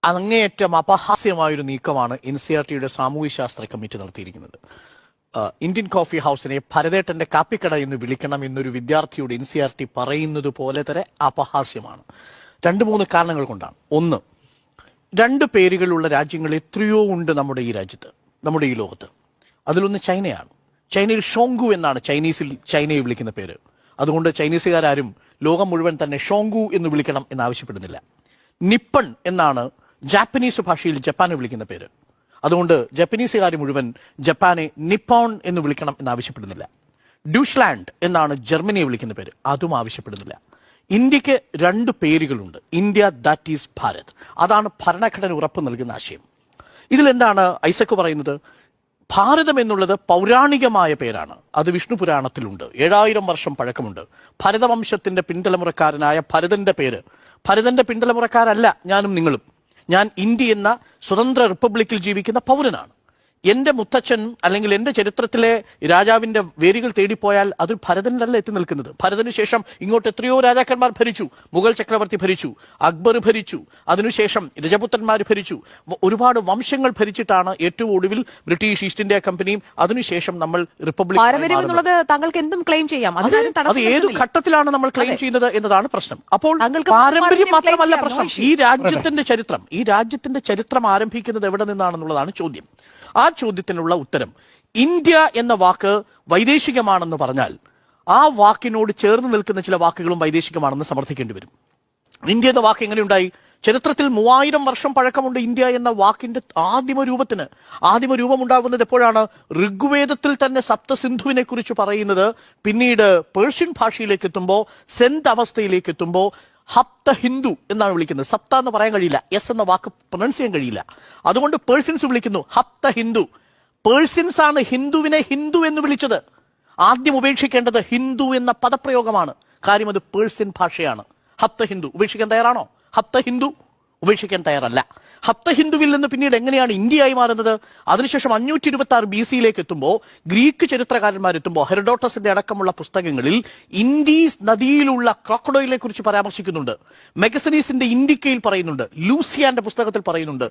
അങ്ങേയറ്റം അപഹാസ്യമായൊരു നീക്കമാണ് NCERTയുടെ സാമൂഹ്യശാസ്ത്ര കമ്മിറ്റി നടത്തിയിരിക്കുന്നത്. ഇന്ത്യൻ കോഫി ഹൗസിനെ ഭരതേട്ടന്റെ കാപ്പിക്കട എന്ന് വിളിക്കണം എന്നൊരു വിദ്യാർത്ഥിയോട് NCERT പറയുന്നത് പോലെ തന്നെ അപഹാസ്യമാണ്. 2-3 കാരണങ്ങൾ കൊണ്ടാണ്. ഒന്ന്, 2 പേരുകളുള്ള രാജ്യങ്ങൾ എത്രയോ ഉണ്ട് നമ്മുടെ ഈ രാജ്യത്ത്, നമ്മുടെ ഈ ലോകത്ത്. അതിലൊന്ന് ചൈനയാണ്. ചൈനയിൽ ഷോങ്കു എന്നാണ് ചൈനീസിൽ ചൈനയെ വിളിക്കുന്ന പേര്. അതുകൊണ്ട് ചൈനീസുകാരും ലോകം മുഴുവൻ തന്നെ ഷോങ്കു എന്ന് വിളിക്കണം എന്നാവശ്യപ്പെടുന്നില്ല. നിപ്പൺ എന്നാണ് ജാപ്പനീസ് ഭാഷയിൽ ജപ്പാനെ വിളിക്കുന്ന പേര്. അതുകൊണ്ട് ജപ്പനീസുകാർ മുഴുവൻ ജപ്പാനെ നിപ്പോൺ എന്ന് വിളിക്കണം എന്നാവശ്യപ്പെടുന്നില്ല. ഡ്യൂഷ്ലാൻഡ് എന്നാണ് ജർമ്മനിയെ വിളിക്കുന്ന പേര്. അതും ആവശ്യപ്പെടുന്നില്ല. ഇന്ത്യക്ക് 2 പേരുകളുണ്ട്. India, that is Bharat. അതാണ് ഭരണഘടന ഉറപ്പ് നൽകുന്ന ആശയം. ഇതിലെന്താണ് ഐസക് പറയുന്നത്? ഭാരതം എന്നുള്ളത് പൗരാണികമായ പേരാണ്. അത് വിഷ്ണു പുരാണത്തിലുണ്ട്. 7000 വർഷം പഴക്കമുണ്ട്. ഭരതവംശത്തിന്റെ പിൻതലമുറക്കാരനായ ഭരതന്റെ പേര്. ഭരതന്റെ പിൻതലമുറക്കാരല്ല ഞാനും നിങ്ങളും. ഞാൻ ഇന്ത്യ എന്ന സ്വതന്ത്ര റിപ്പബ്ലിക്കിൽ ജീവിക്കുന്ന പൗരനാണ്. എന്റെ മുത്തച്ഛൻ അല്ലെങ്കിൽ എന്റെ ചരിത്രത്തിലെ രാജാവിന്റെ വേരുകൾ തേടിപ്പോയാൽ അത് ഭരതനിലല്ല എത്തി നിൽക്കുന്നത്. ഭരതന് ശേഷം ഇങ്ങോട്ട് എത്രയോ രാജാക്കന്മാർ ഭരിച്ചു. മുഗൾ ചക്രവർത്തി ഭരിച്ചു, അക്ബർ ഭരിച്ചു, അതിനുശേഷം രജപുത്രന്മാർ ഭരിച്ചു. ഒരുപാട് വംശങ്ങൾ ഭരിച്ചിട്ടാണ് ഏറ്റവും ഒടുവിൽ ബ്രിട്ടീഷ് ഈസ്റ്റ് ഇന്ത്യ കമ്പനിയും അതിനുശേഷം നമ്മൾ റിപ്പബ്ലിക്. താങ്കൾക്ക് എന്തും ക്ലെയിം ചെയ്യാം. അത് ഏത് ഘട്ടത്തിലാണ് നമ്മൾ ക്ലെയിം ചെയ്യുന്നത് എന്നതാണ് പ്രശ്നം. അപ്പോൾ പാരമ്പര്യം മാത്രമല്ല പ്രശ്നം. ഈ രാജ്യത്തിന്റെ ചരിത്രം ആരംഭിക്കുന്നത് എവിടെ നിന്നാണെന്നുള്ളതാണ് ചോദ്യം. ആ ചോദ്യത്തിനുള്ള ഉത്തരം, ഇന്ത്യ എന്ന വാക്ക് വൈദേശികമാണെന്ന് പറഞ്ഞാൽ ആ വാക്കിനോട് ചേർന്ന് നിൽക്കുന്ന ചില വാക്കുകളും വൈദേശികമാണെന്ന് സമർത്ഥിക്കേണ്ടി വരും. ഇന്ത്യ എന്ന വാക്ക് എങ്ങനെയുണ്ടായി? ചരിത്രത്തിൽ 3000 വർഷം പഴക്കമുണ്ട് ഇന്ത്യ എന്ന വാക്കിന്റെ ആദിമ രൂപം ഉണ്ടാകുന്നത് എപ്പോഴാണ്? ഋഗ്വേദത്തിൽ തന്നെ സപ്തസിന്ധുവിനെ കുറിച്ച് പറയുന്നത്. പിന്നീട് പേർഷ്യൻ ഭാഷയിലേക്ക് എത്തുമ്പോൾ, സെന്റ് അവസ്ഥയിലേക്ക് എത്തുമ്പോൾ ഹപ്ത ഹിന്ദു എന്നാണ് വിളിക്കുന്നത്. സപ്ത എന്ന് പറയാൻ കഴിയില്ല, എസ് എന്ന വാക്ക് പ്രൊനൗൺസ് ചെയ്യാൻ കഴിയില്ല. അതുകൊണ്ട് പേഴ്ഷ്യൻസ് വിളിക്കുന്നു ഹപ്ത ഹിന്ദു. പേഴ്ഷ്യൻസ് ആണ് ഹിന്ദുവിനെ ഹിന്ദു എന്ന് വിളിച്ചത്. ആദ്യം ഉപേക്ഷിക്കേണ്ടത് ഹിന്ദു എന്ന പദപ്രയോഗമാണ്. കാര്യം അത് പേഴ്ഷ്യൻ ഭാഷയാണ്. ഹപ്ത ഹിന്ദു ഉപേക്ഷിക്കാൻ തയ്യാറാണോ? ഹപ്ത ഹിന്ദു ഉപേക്ഷിക്കാൻ തയ്യാറല്ല. ഹപ്ത ഹിന്ദുവിൽ നിന്ന് പിന്നീട് എങ്ങനെയാണ് ഇന്ത്യയായി മാറുന്നത്? അതിനുശേഷം 526 BC എത്തുമ്പോൾ, ഗ്രീക്ക് ചരിത്രകാരന്മാരെത്തുമ്പോൾ, ഹെറഡോട്ടസിന്റെ അടക്കമുള്ള പുസ്തകങ്ങളിൽ ഇൻഡീസ് നദിയിലുള്ള ക്രോക്കഡോയിലിനെ കുറിച്ച് പരാമർശിക്കുന്നുണ്ട്. മെഗസനീസിന്റെ ഇന്ത്യക്കയിൽ പറയുന്നുണ്ട്. ലൂസിയാന്റെ പുസ്തകത്തിൽ പറയുന്നുണ്ട്.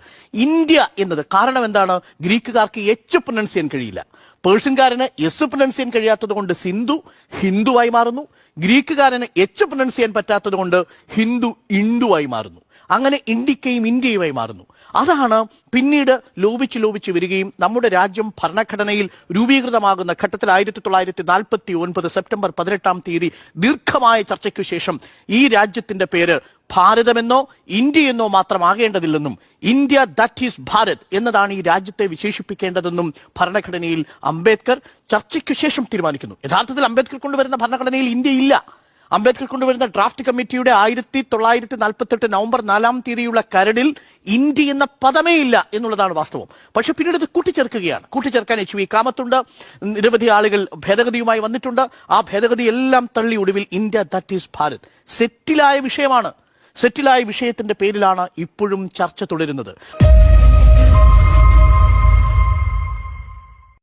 ഇന്ത്യ എന്നത് കാരണം എന്താണ്? ഗ്രീക്കുകാർക്ക് എച്ച് പ്രൊനൗൺസ് ചെയ്യാൻ കഴിയില്ല. പേർഷ്യൻകാരന് എസ് പ്രൊനൗൺസ് ചെയ്യാൻ കഴിയാത്തത് കൊണ്ട് സിന്ധു ഹിന്ദുവായി മാറുന്നു. ഗ്രീക്കുകാരന് എച്ച് പ്രൊനൗൺസ് ചെയ്യാൻ പറ്റാത്തത് കൊണ്ട് ഹിന്ദു ഇന്ദുവായി മാറുന്നു. അങ്ങനെ ഇന്ത്യക്കയും ഇന്ത്യയുമായി മാറുന്നു. അതാണ് പിന്നീട് ലോപിച്ച് വരികയും നമ്മുടെ രാജ്യം ഭരണഘടനയിൽ രൂപീകൃതമാകുന്ന ഘട്ടത്തിൽ 1949 സെപ്റ്റംബർ 18 ദീർഘമായ ചർച്ചയ്ക്കു ശേഷം ഈ രാജ്യത്തിന്റെ പേര് ഭാരതമെന്നോ ഇന്ത്യയെന്നോ മാത്രമാകേണ്ടതില്ലെന്നും ഇന്ത്യ ദാറ്റ് ഈസ് ഭാരത് എന്നതാണ് ഈ രാജ്യത്തെ വിശേഷിപ്പിക്കേണ്ടതെന്നും ഭരണഘടനയിൽ അംബേദ്കർ ചർച്ചയ്ക്കു ശേഷം തീരുമാനിക്കുന്നു. യഥാർത്ഥത്തിൽ അംബേദ്കർ കൊണ്ടുവരുന്ന ഭരണഘടനയിൽ ഇന്ത്യ ഇല്ല. അംബേദ്കർ കൊണ്ടുവരുന്ന ഡ്രാഫ്റ്റ് കമ്മിറ്റിയുടെ 1948 നവംബർ 4 കരടിൽ ഇന്ത്യ എന്ന പദമേ ഇല്ല എന്നുള്ളതാണ് വാസ്തവം. പക്ഷെ പിന്നീട് ഇത് കൂട്ടിച്ചേർക്കാൻ HV കാമത്തുണ്ട്. നിരവധി ആളുകൾ ഭേദഗതിയുമായി വന്നിട്ടുണ്ട്. ആ ഭേദഗതി എല്ലാം തള്ളി ഒടുവിൽ ഇന്ത്യ ദാറ്റ് ഈസ് ഭാരത് സെറ്റിലായ വിഷയമാണ്. സെറ്റിലായ വിഷയത്തിന്റെ പേരിലാണ് ഇപ്പോഴും ചർച്ച തുടരുന്നത്.